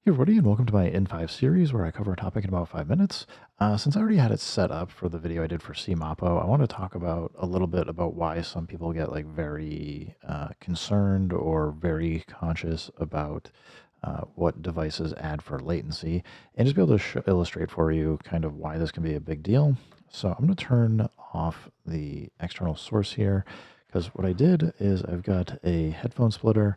Hey everybody, and welcome to my in5 series where I cover a topic in about 5 minutes. Since I already had it set up for the video I did for CMAPO, I want to talk about a little bit about why some people get like very concerned or very conscious about what devices add for latency, and just be able to illustrate for you kind of why this can be a big deal. So I'm going to turn off the external source here because what I did is I've got a headphone splitter.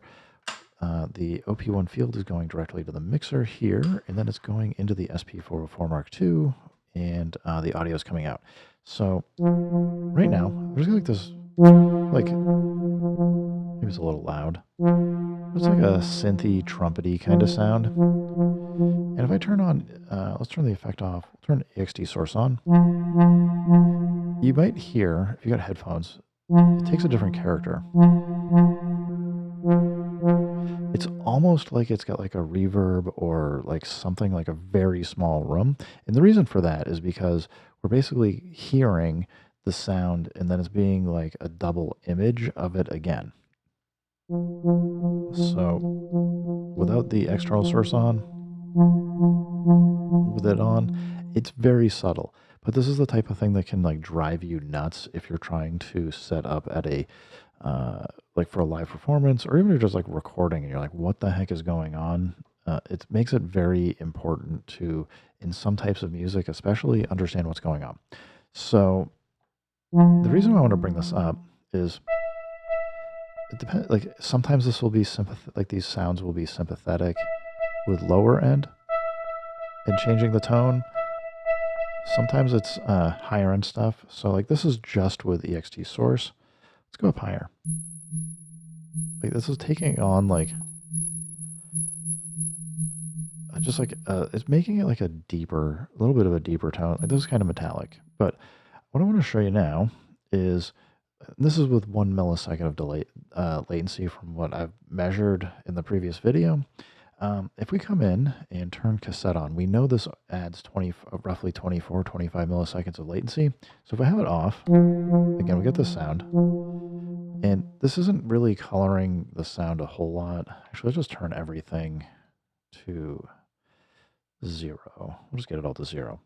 The OP1 field is going directly to the mixer here, and then it's going into the SP404 Mark II, and the audio is coming out. So right now, I'm just gonna like this, like maybe it's a little loud. It's like a synthy, trumpety kind of sound. And if I turn on, let's turn the effect off. Turn EXT source on. You might hear, if you got headphones, it takes a different character. It's almost like it's got like a reverb or like something like a very small room. And the reason for that is because we're basically hearing the sound and then it's being like a double image of it again. So without the external source on, with it on, it's very subtle. But this is the type of thing that can like drive you nuts if you're trying to set up at a like for a live performance, or even if you're just like recording and you're like, what the heck is going on? It makes it very important to, in some types of music, especially understand what's going on. So the reason why I want to bring this up is it depends. Like sometimes this will be sympathetic, like these sounds will be sympathetic with lower end and changing the tone. Sometimes it's higher end stuff. So like this is just with EXT source. Let's go up higher. Like this is taking on like just like it's making it like a little bit of a deeper tone. Like this is kind of metallic. But what I want to show you now is this is with 1 millisecond of delay latency from what I've measured in the previous video. If we come in and turn cassette on, we know this adds roughly 24, 25 milliseconds of latency. So if I have it off, again, we get this sound. And this isn't really coloring the sound a whole lot. Actually, let's just turn everything to 0. We'll just get it all to 0.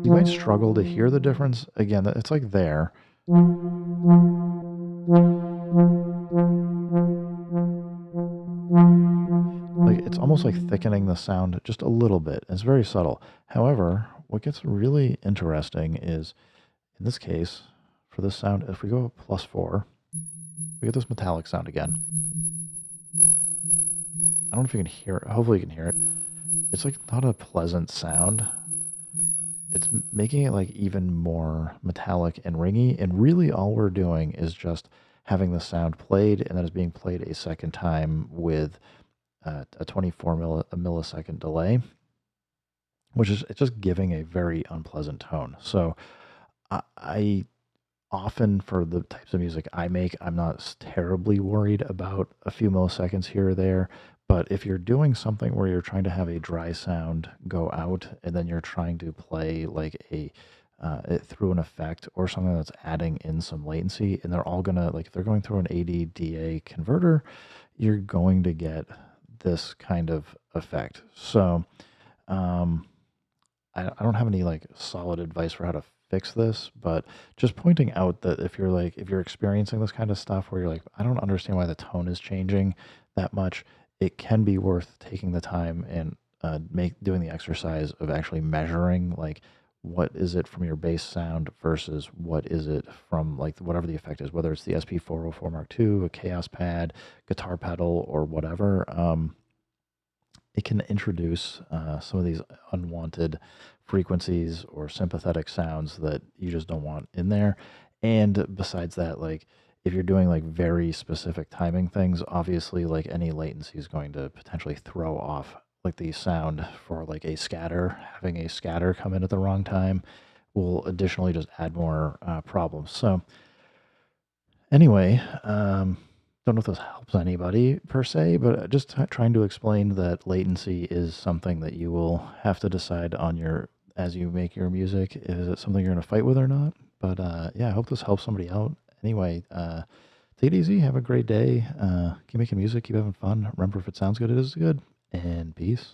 You might struggle to hear the difference. Again, it's like there. Like it's almost like thickening the sound just a little bit. It's very subtle. However, what gets really interesting is, in this case, for this sound, if we go +4, we get this metallic sound again. I don't know if you can hear it. Hopefully you can hear it. It's like not a pleasant sound. It's making it like even more metallic and ringy. And really all we're doing is just having the sound played, and then it's being played a second time with a 24 millisecond delay, which is it's just giving a very unpleasant tone. So I often, for the types of music I make, I'm not terribly worried about a few milliseconds here or there. But if you're doing something where you're trying to have a dry sound go out and then you're trying to play like it through an effect or something that's adding in some latency, and they're all gonna like if they're going through an AD/DA converter, you're going to get this kind of effect. So I don't have any like solid advice for how to fix this, but just pointing out that if you're experiencing this kind of stuff where you're like, I don't understand why the tone is changing that much, it can be worth taking the time and doing the exercise of actually measuring like what is it from your bass sound versus what is it from like whatever the effect is, whether it's the SP404 Mark II, a Chaos pad, guitar pedal, or whatever. It can introduce some of these unwanted frequencies or sympathetic sounds that you just don't want in there. And besides that, like if you're doing like very specific timing things, obviously like any latency is going to potentially throw off like the sound for like a scatter. Having a scatter come in at the wrong time will additionally just add more problems. So anyway, don't know if this helps anybody per se, but just trying to explain that latency is something that you will have to decide on as you make your music. Is it something you're going to fight with or not? But yeah, I hope this helps somebody out. Anyway, Take it easy. Have a great day. Keep making music. Keep having fun. Remember, if it sounds good, it is good. And peace.